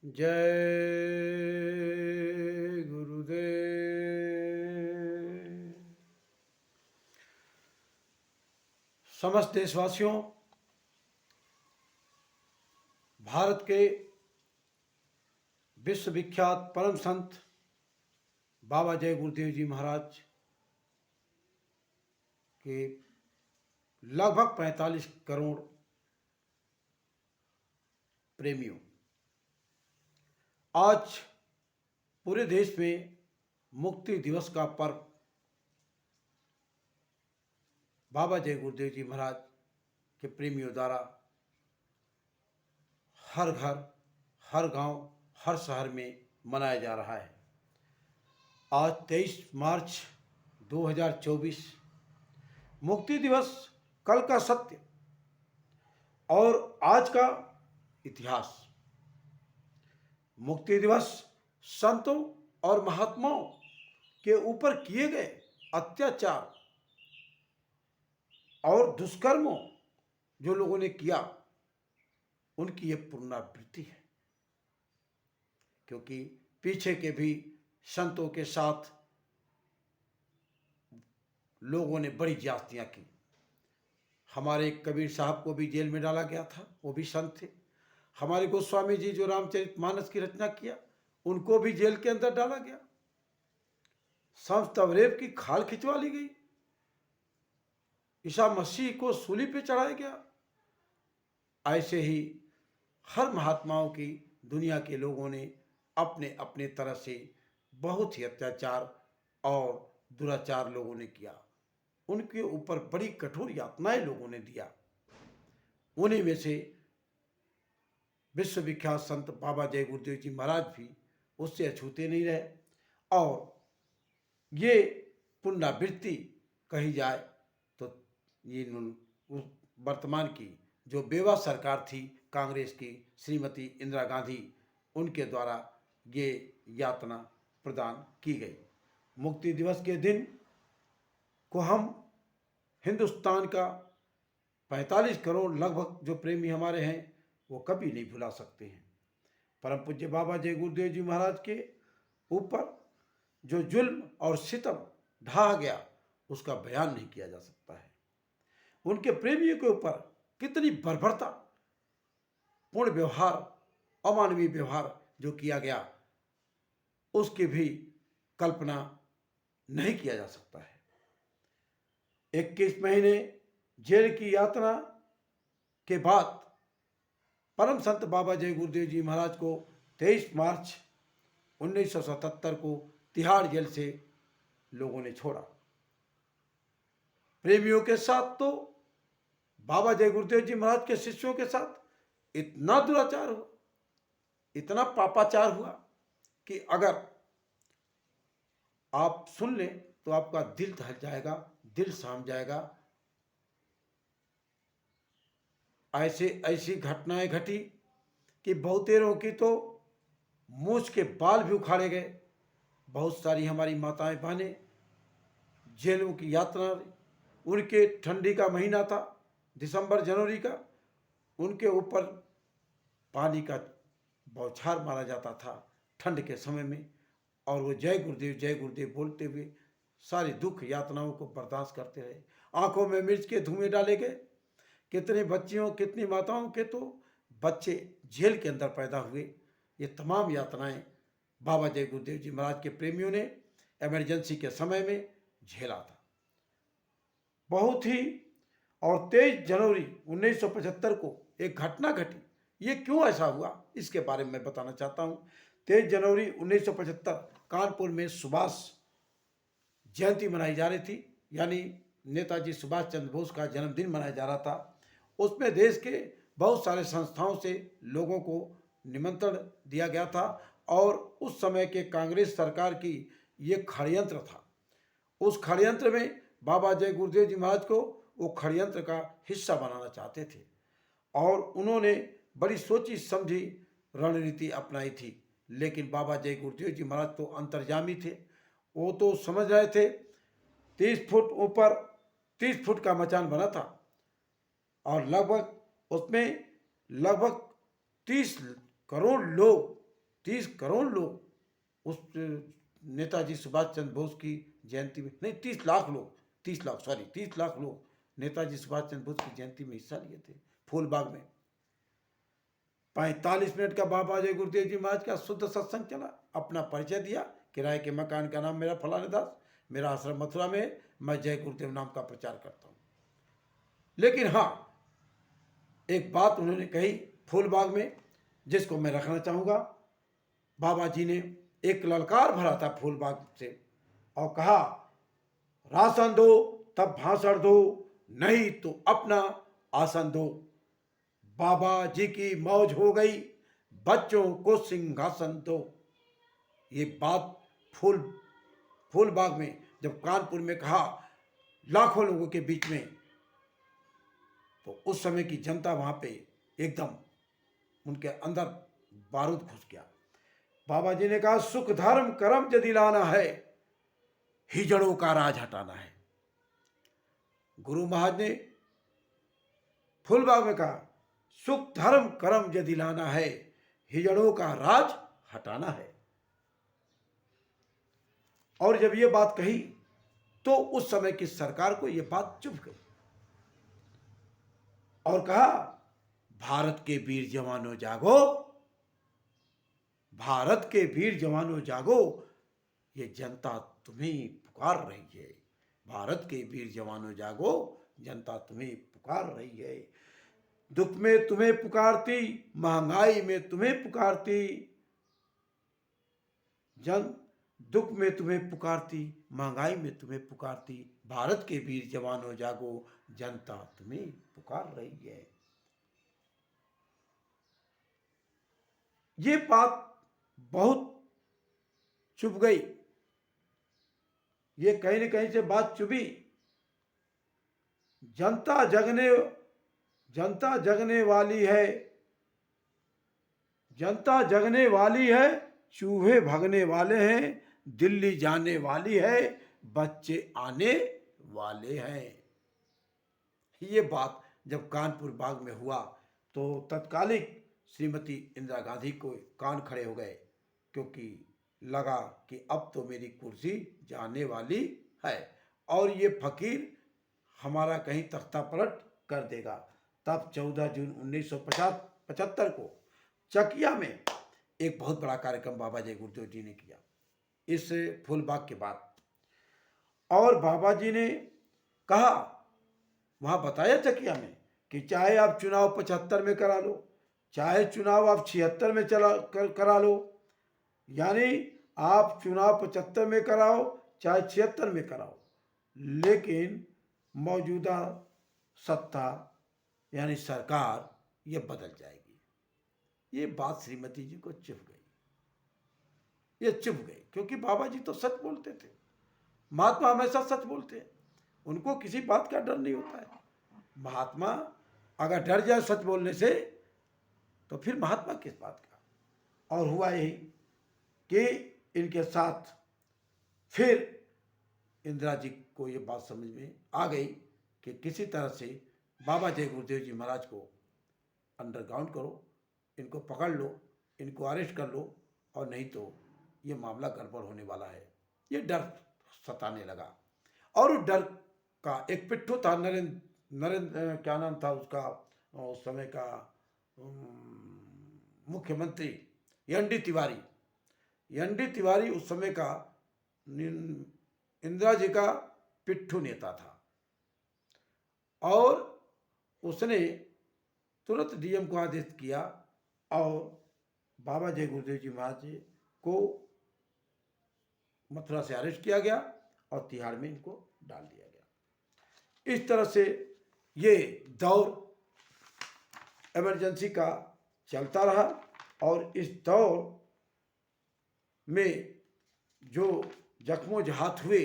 जय गुरुदेव। समस्त देशवासियों, भारत के विश्वविख्यात परम संत बाबा जय गुरुदेव जी महाराज के लगभग 45 करोड़ प्रेमियों, आज पूरे देश में मुक्ति दिवस का पर्व बाबा जय गुरुदेव जी महाराज के प्रेमियों द्वारा हर घर, हर गांव, हर शहर में मनाया जा रहा है। आज 23 मार्च 2024 मुक्ति दिवस, कल का सत्य और आज का इतिहास। मुक्ति दिवस संतों और महात्माओं के ऊपर किए गए अत्याचार और दुष्कर्मों जो लोगों ने किया, उनकी ये पुनरावृत्ति है। क्योंकि पीछे के भी संतों के साथ लोगों ने बड़ी ज्यादतियां की। हमारे कबीर साहब को भी जेल में डाला गया था, वो भी संत थे। हमारे गोस्वामी जी जो रामचरितमानस की रचना किया, उनको भी जेल के अंदर डाला गया। संत अवरेव की खाल खिंचवा ली गई। ईसा मसीह को सूली पे चढ़ाया गया। ऐसे ही हर महात्माओं की दुनिया के लोगों ने अपने अपने तरह से बहुत ही अत्याचार और दुराचार लोगों ने किया। उनके ऊपर बड़ी कठोर यातनाएं लोगों ने दिया। उन्हीं में से विश्वविख्यात संत बाबा जय गुरुदेव जी महाराज भी उससे अछूते नहीं रहे। और ये पुनरावृत्ति कही जाए तो ये वर्तमान की जो बेवा सरकार थी कांग्रेस की, श्रीमती इंदिरा गांधी, उनके द्वारा ये यातना प्रदान की गई। मुक्ति दिवस के दिन को हम हिंदुस्तान का 45 करोड़ लगभग जो प्रेमी हमारे हैं, वो कभी नहीं भुला सकते हैं। परम पूज्य बाबा जय गुरुदेव जी महाराज के ऊपर जो जुल्म और सितम ढहा गया, उसका बयान नहीं किया जा सकता है। उनके प्रेमियों के ऊपर कितनी बर्बरता, पूर्ण व्यवहार, अमानवीय व्यवहार जो किया गया, उसकी भी कल्पना नहीं किया जा सकता है। 21 महीने जेल की यातना के बाद परम संत बाबा जय गुरुदेव जी महाराज को 23 मार्च 1977 को तिहाड़ जेल से लोगों ने छोड़ा। प्रेमियों के साथ तो बाबा जय गुरुदेव जी महाराज के शिष्यों के साथ इतना दुराचार हुआ, इतना पापाचार हुआ कि अगर आप सुन लें तो आपका दिल दहल जाएगा, दिल सहम जाएगा। ऐसी घटनाएं घटी कि बहुतेरों की तो मूछ के बाल भी उखाड़े गए। बहुत सारी हमारी माताएं बहनें जेलों की यात्रा, उनके ठंडी का महीना था, दिसंबर जनवरी का, उनके ऊपर पानी का बौछार मारा जाता था ठंड के समय में, और वो जय गुरुदेव बोलते हुए सारी दुख यातनाओं को बर्दाश्त करते रहे। आंखों में मिर्च के धुएं डाले गए। कितने बच्चियों, कितनी माताओं के तो बच्चे जेल के अंदर पैदा हुए। ये तमाम यातनाएं बाबा जय गुरुदेव जी महाराज के प्रेमियों ने इमरजेंसी के समय में झेला था। बहुत ही। और 23 जनवरी 1975 को एक घटना घटी। ये क्यों ऐसा हुआ, इसके बारे में मैं बताना चाहता हूँ। 23 जनवरी 1975 कानपुर में सुभाष जयंती मनाई जा रही थी, यानी नेताजी सुभाष चंद्र बोस का जन्मदिन मनाया जा रहा था। उसमें देश के बहुत सारे संस्थाओं से लोगों को निमंत्रण दिया गया था, और उस समय के कांग्रेस सरकार की ये षड्यंत्र था। उस षड्यंत्र में बाबा जय गुरुदेव जी महाराज को वो षड्यंत्र का हिस्सा बनाना चाहते थे, और उन्होंने बड़ी सोची समझी रणनीति अपनाई थी। लेकिन बाबा जय गुरुदेव जी महाराज तो अंतर्यामी थे। वो तो समझ रहे थे 30 फुट ऊपर 30 फुट का मचान बना था, और लगभग उसमें लगभग 30 करोड़ लोग 30 करोड़ लोग उस नेताजी सुभाष चंद्र बोस की जयंती में, नहीं 30 लाख लोग, 30 लाख लोग नेताजी सुभाष चंद्र बोस की जयंती में हिस्सा लिए थे फूलबाग में। 45 मिनट का बाबा जय गुरुदेव जी महाराज का शुद्ध सत्संग चला। अपना परिचय दिया, किराए के मकान का नाम मेरा फलाने दास, मेरा आश्रम मथुरा में है, मैं जय गुरुदेव नाम का प्रचार करता हूँ। लेकिन हाँ, एक बात उन्होंने कही फूलबाग में जिसको मैं रखना चाहूँगा। बाबा जी ने एक ललकार भरा था फूलबाग से और कहा, राशन दो तब भाषण दो, नहीं तो अपना आसन दो। बाबा जी की मौज हो गई, बच्चों को सिंहासन दो। ये बात फूलबाग में जब कानपुर में कहा लाखों लोगों के बीच में, तो उस समय की जनता वहां पे एकदम उनके अंदर बारूद घुस गया। बाबा जी ने कहा, सुख धर्म कर्म यदि लाना है, हिजड़ों का राज हटाना है। गुरु महाराज ने फूलबाग में कहा, सुख धर्म कर्म यदि लाना है, हिजड़ों का राज हटाना है। और जब ये बात कही तो उस समय की सरकार को ये बात चुभ गई और कहा, भारत के वीर जवानों जागो, भारत के वीर जवानों जागो, ये जनता तुम्हें पुकार रही है। भारत के वीर जवानों जागो, जनता तुम्हें पुकार रही है। दुख में तुम्हें पुकारती, महंगाई में तुम्हें पुकारती, दुख में तुम्हें पुकारती, महंगाई में तुम्हें पुकारती, भारत के वीर जवानों जागो, जनता तुम्हें पुकार रही है। ये बात बहुत चुभ गई, ये कहीं न कहीं से बात चुभी। जनता जगने वाली है, जनता जगने वाली है, चूहे भगने वाले हैं, दिल्ली जाने वाली है, बच्चे आने वाले हैं। ये बात जब कानपुर बाग में हुआ तो तत्कालिक श्रीमती इंदिरा गांधी को कान खड़े हो गए, क्योंकि लगा कि अब तो मेरी कुर्सी जाने वाली है और ये फकीर हमारा कहीं तख्ता पलट कर देगा। तब 14 जून 1975 को चकिया में एक बहुत बड़ा कार्यक्रम बाबा जय गुरुदेव जी ने किया इस फूलबाग के बाद। और बाबा जी ने कहा, वहाँ बताया चकिया में कि चाहे आप चुनाव 75 में करा लो, चाहे चुनाव आप 76 में करा लो, यानी आप चुनाव 75 में कराओ चाहे 76 में कराओ, लेकिन मौजूदा सत्ता यानी सरकार ये बदल जाएगी। ये बात श्रीमती जी को चुभ गई, ये चुभ गई, क्योंकि बाबा जी तो सच बोलते थे। महात्मा हमेशा सच बोलते हैं, उनको किसी बात का डर नहीं होता है। महात्मा अगर डर जाए सच बोलने से तो फिर महात्मा किस बात का। और हुआ यही कि इनके साथ फिर इंदिरा जी को ये बात समझ में आ गई कि किसी तरह से बाबा जय गुरुदेव जी महाराज को अंडरग्राउंड करो, इनको पकड़ लो, इनको अरेस्ट कर लो, और नहीं तो ये मामला गड़बड़ होने वाला है। ये डर सताने लगा। और उस डर का एक पिट्ठू था, नरेंद्र क्या नाम था उसका, उस समय का मुख्यमंत्री एन.डी. तिवारी। एन.डी. तिवारी उस समय का इंदिरा जी का पिट्ठू नेता था और उसने तुरंत डीएम को आदेश किया और बाबा जय गुरुदेव जी महाराज जी को मथुरा से अरेस्ट किया गया और तिहाड़ में इनको डाल दिया गया। इस तरह से ये दौर इमरजेंसी का चलता रहा और इस दौर में जो जख्मों जहात हुए,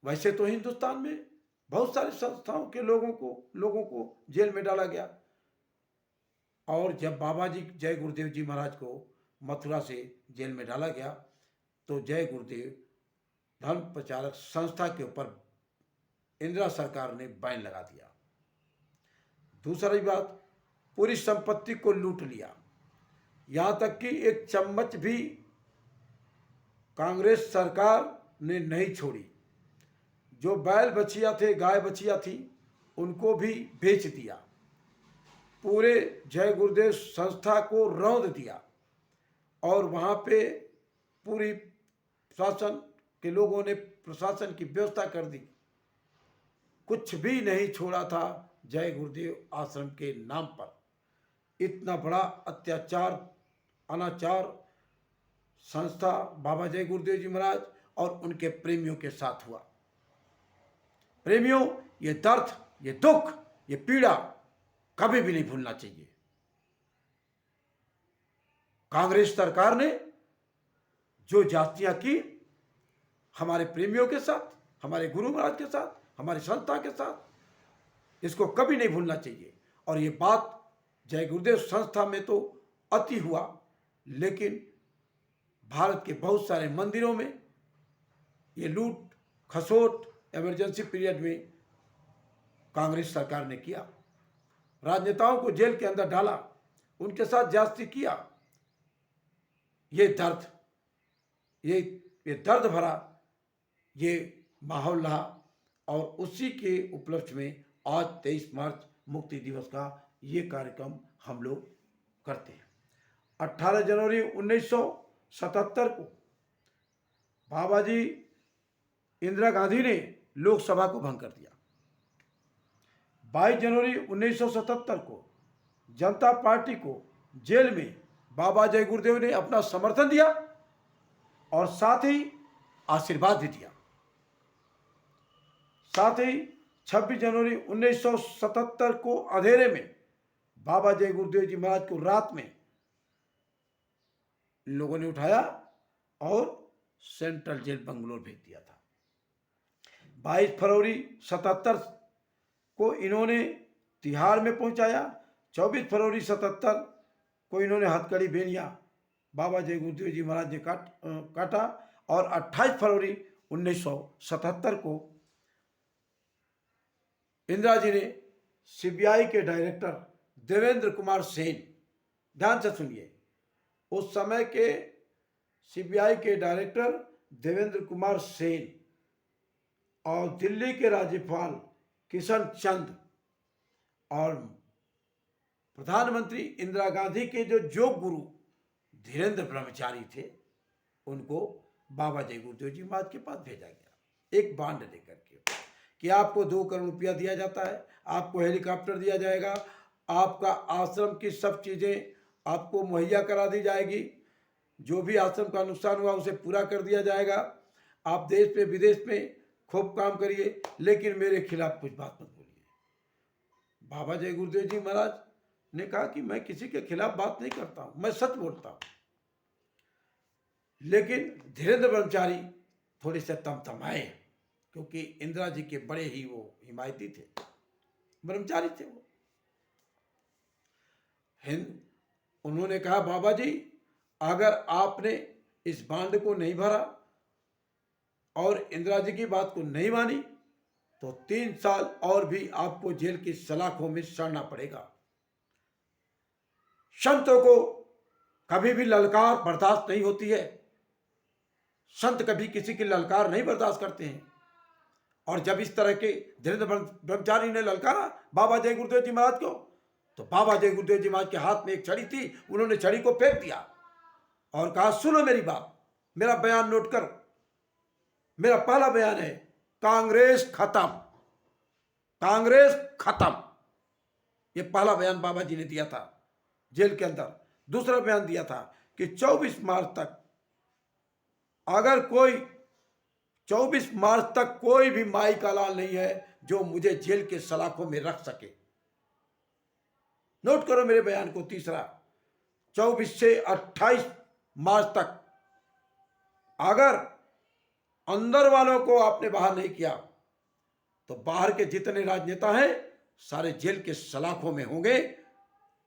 वैसे तो हिंदुस्तान में बहुत सारी संस्थाओं के लोगों को जेल में डाला गया। और जब बाबा जी जय गुरुदेव जी महाराज को मथुरा से जेल में डाला गया तो जय गुरुदेव धर्म प्रचारक संस्था के ऊपर इंदिरा सरकार ने बैन लगा दिया। दूसरी बात, पूरी संपत्ति को लूट लिया। यहाँ तक कि एक चम्मच भी कांग्रेस सरकार ने नहीं छोड़ी। जो बैल बछिया थे, गाय बछिया थी, उनको भी बेच दिया। पूरे जय गुरुदेव संस्था को रौंद दिया और वहाँ पे पूरी शासन के लोगों ने प्रशासन की व्यवस्था कर दी। कुछ भी नहीं छोड़ा था जय गुरुदेव आश्रम के नाम पर। इतना बड़ा अत्याचार, अनाचार संस्था बाबा जय गुरुदेव जी महाराज और उनके प्रेमियों के साथ हुआ। प्रेमियों, ये दर्द, ये दुख, ये पीड़ा कभी भी नहीं भूलना चाहिए। कांग्रेस सरकार ने जो जातियां की हमारे प्रेमियों के साथ, हमारे गुरु महाराज के साथ, हमारी संस्था के साथ, इसको कभी नहीं भूलना चाहिए। और ये बात जय गुरुदेव संस्था में तो अति हुआ, लेकिन भारत के बहुत सारे मंदिरों में ये लूट खसोट इमरजेंसी पीरियड में कांग्रेस सरकार ने किया। राजनेताओं को जेल के अंदर डाला, उनके साथ ज्यादती किया। ये दर्द, ये दर्द भरा ये माहौल रहा। और उसी के उपलक्ष्य में आज 23 मार्च मुक्ति दिवस का ये कार्यक्रम हम लोग करते हैं। 18 जनवरी 1977 को बाबा जी इंदिरा गांधी ने लोकसभा को भंग कर दिया। 22 जनवरी 1977 को जनता पार्टी को जेल में बाबा जय गुरुदेव ने अपना समर्थन दिया और साथ ही आशीर्वाद भी दिया। साथ ही 26 जनवरी 1977 को अंधेरे में बाबा जय गुरुदेव जी महाराज को रात में लोगों ने उठाया और सेंट्रल जेल बंगलोर भेज दिया था। 22 फरवरी 77 को इन्होंने तिहाड़ में पहुंचाया। 24 फरवरी 77 को इन्होंने हथकड़ी बेनिया बाबा जय गुरुदेव जी महाराज ने काटा। और 28 फरवरी 1977 को इंदिरा जी ने सीबीआई के डायरेक्टर देवेंद्र कुमार सेन, ध्यान से सुनिए, उस समय के सीबीआई के डायरेक्टर देवेंद्र कुमार सेन और दिल्ली के राज्यपाल किशन चंद और प्रधानमंत्री इंदिरा गांधी के जो योग गुरु धीरेन्द्र ब्रह्मचारी थे, उनको बाबा जय गुरुदेव जी महाराज के पास भेजा गया एक बांड लेकर के कि आपको 2 करोड़ रुपया दिया जाता है, आपको हेलीकॉप्टर दिया जाएगा, आपका आश्रम की सब चीज़ें आपको मुहैया करा दी जाएगी, जो भी आश्रम का नुकसान हुआ उसे पूरा कर दिया जाएगा, आप देश में विदेश में खूब काम करिए, लेकिन मेरे खिलाफ कुछ बात मत बोलिए। बाबा जय गुरुदेव जी महाराज ने कहा कि मैं किसी के खिलाफ बात नहीं करता हूँ, मैं सच बोलता हूँ। लेकिन धीरेन्द्र ब्रह्मचारी थोड़े से तमतमाए, क्योंकि इंदिरा जी के बड़े ही वो हिमायती थे, ब्रह्मचारी थे वो। उन्होंने कहा बाबा जी, अगर आपने इस बांड को नहीं भरा और इंदिरा जी की बात को नहीं मानी तो 3 साल और भी आपको जेल की सलाखों में सड़ना पड़ेगा। संतों को कभी भी ललकार बर्दाश्त नहीं होती है, संत कभी किसी की ललकार नहीं बर्दाश्त करते हैं। और जब इस तरह के धीरेन्द्र ब्रह्मचारी ने ललकारा बाबा जय गुरुदेव जी महाराज को, तो बाबा जय गुरुदेव जी महाराज के हाथ में एक छड़ी थी, उन्होंने छड़ी को फेंक दिया और कहा सुनो मेरी बात, मेरा बयान नोट करो। मेरा पहला बयान है कांग्रेस खत्म, कांग्रेस खत्म। ये पहला बयान बाबा जी ने दिया था जेल के अंदर। दूसरा बयान दिया था कि 24 मार्च तक अगर कोई 24 मार्च तक कोई भी माई का लाल नहीं है जो मुझे जेल के सलाखों में रख सके। नोट करो मेरे बयान को। तीसरा, 24 से 28 मार्च तक अगर अंदर वालों को आपने बाहर नहीं किया तो बाहर के जितने राजनेता हैं सारे जेल के सलाखों में होंगे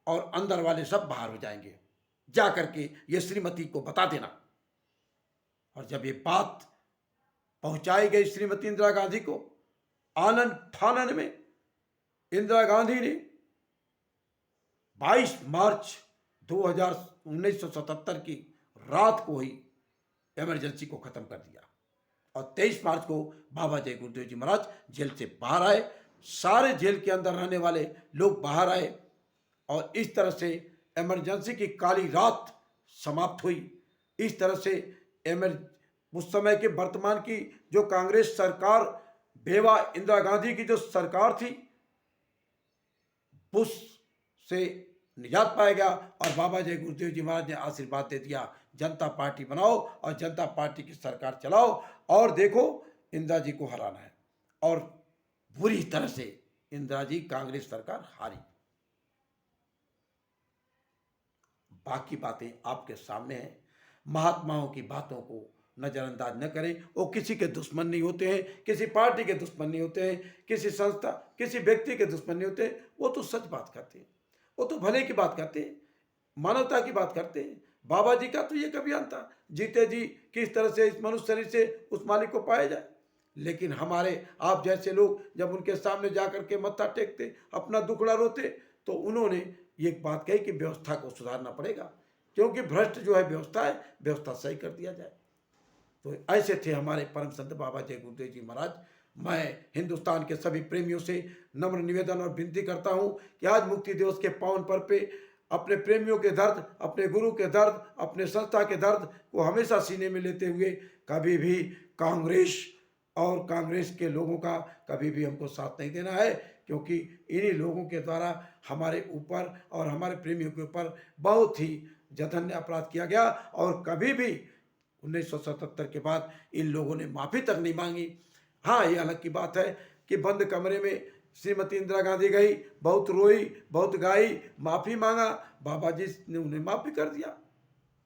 और अंदर वाले सब बाहर हो जाएंगे। जा करके ये श्रीमती को बता देना। और जब ये बात पहुंचाई गई श्रीमती इंदिरा गांधी को, आनंद फानन में इंदिरा गांधी ने 22 मार्च 1977 की रात को ही इमरजेंसी को ख़त्म कर दिया और 23 मार्च को बाबा जय गुरुदेव जी महाराज जेल से बाहर आए। सारे जेल के अंदर रहने वाले लोग बाहर आए और इस तरह से इमरजेंसी की काली रात समाप्त हुई। इस तरह से उस समय के वर्तमान की जो कांग्रेस सरकार, बेवा इंदिरा गांधी की जो सरकार थी, बुश से निजात पाया गया और बाबा जय गुरुदेव जी महाराज ने आशीर्वाद दे दिया, जनता पार्टी बनाओ और जनता पार्टी की सरकार चलाओ और देखो इंदिरा जी को हराना है। और बुरी तरह से इंदिरा जी कांग्रेस सरकार हारी। बाकी बातें आपके सामने हैं। महात्माओं की बातों को नज़रअंदाज न करें। वो किसी के दुश्मन नहीं होते हैं, किसी पार्टी के दुश्मन नहीं होते हैं, किसी संस्था, किसी व्यक्ति के दुश्मन नहीं होते हैं। वो तो सच बात करते हैं, वो तो भले की बात करते हैं, मानवता की बात करते हैं। बाबा जी का तो ये कभी अंत था, जीते जी किस तरह से इस मनुष्य शरीर से उस मालिक को पाया जाए। लेकिन हमारे आप जैसे लोग जब उनके सामने जाकर के मत्था टेकते, अपना दुखड़ा रोते, तो उन्होंने ये बात कही कि व्यवस्था को सुधारना पड़ेगा, क्योंकि भ्रष्ट जो है व्यवस्था है, व्यवस्था सही कर दिया जाए। तो ऐसे थे हमारे परम संत बाबा जय गुरुदेव जी महाराज। मैं हिंदुस्तान के सभी प्रेमियों से नम्र निवेदन और विनती करता हूं कि आज मुक्ति दिवस के पावन पर्व पे अपने प्रेमियों के दर्द, अपने गुरु के दर्द, अपने संस्था के दर्द को हमेशा सीने में लेते हुए कभी भी कांग्रेस और कांग्रेस के लोगों का कभी भी हमको साथ नहीं देना है, क्योंकि इन्हीं लोगों के द्वारा हमारे ऊपर और हमारे प्रेमियों के ऊपर बहुत ही जघन्य अपराध किया गया और कभी भी 1977 के बाद इन लोगों ने माफ़ी तक नहीं मांगी। हाँ, ये अलग की बात है कि बंद कमरे में श्रीमती इंदिरा गांधी गई, बहुत रोई, बहुत गाई, माफ़ी मांगा, बाबा जी ने उन्हें माफ़ी कर दिया।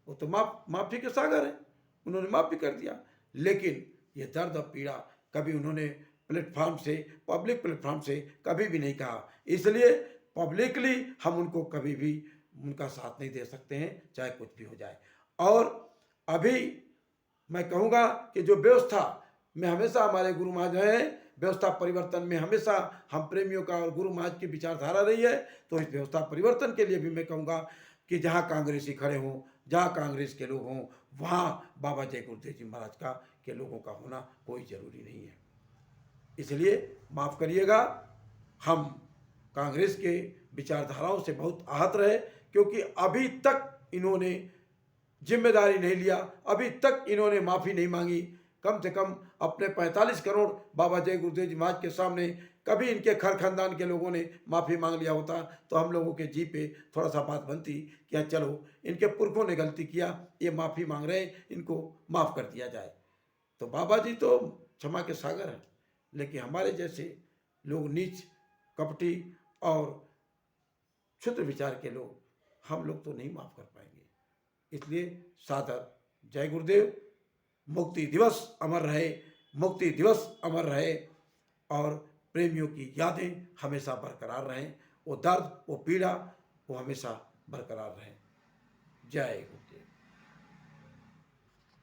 वो तो माफ़ी के सागर हैं, उन्होंने माफ़ी कर दिया। लेकिन ये दर्द और पीड़ा कभी उन्होंने प्लेटफॉर्म से, पब्लिक प्लेटफॉर्म से कभी भी नहीं कहा। इसलिए पब्लिकली हम उनको कभी भी उनका साथ नहीं दे सकते हैं, चाहे कुछ भी हो जाए। और अभी मैं कहूँगा कि जो व्यवस्था में हमेशा हमारे गुरु महाराज हैं, व्यवस्था परिवर्तन में हमेशा हम प्रेमियों का और गुरु महाराज की विचारधारा रही है। तो इस व्यवस्था परिवर्तन के लिए भी मैं कहूँगा कि जहाँ कांग्रेसी खड़े हों, जहाँ कांग्रेस के लोग हों, वहाँ बाबा जय गुरुदेव जी महाराज का के लोगों का होना कोई ज़रूरी नहीं है। इसलिए माफ़ करिएगा, हम कांग्रेस के विचारधाराओं से बहुत आहत रहे, क्योंकि अभी तक इन्होंने जिम्मेदारी नहीं लिया, अभी तक इन्होंने माफ़ी नहीं मांगी। कम से कम अपने 45 करोड़ बाबा जय गुरुदेव जी महाराज के सामने कभी इनके खर खानदान के लोगों ने माफ़ी मांग लिया होता तो हम लोगों के जी पे थोड़ा सा बात बनती कि चलो इनके पुरखों ने गलती किया, ये माफ़ी मांग रहे हैं, इनको माफ़ कर दिया जाए। तो बाबा जी तो क्षमा के सागर हैं, लेकिन हमारे जैसे लोग नीच, कपटी और क्षुद्र विचार के लोग, हम लोग तो नहीं माफ़ कर पाएंगे। इसलिए सादर जय गुरुदेव। मुक्ति दिवस अमर रहे, मुक्ति दिवस अमर रहे और प्रेमियों की यादें हमेशा बरकरार रहें, वो दर्द, वो पीड़ा, वो हमेशा बरकरार रहें। जय गुरु।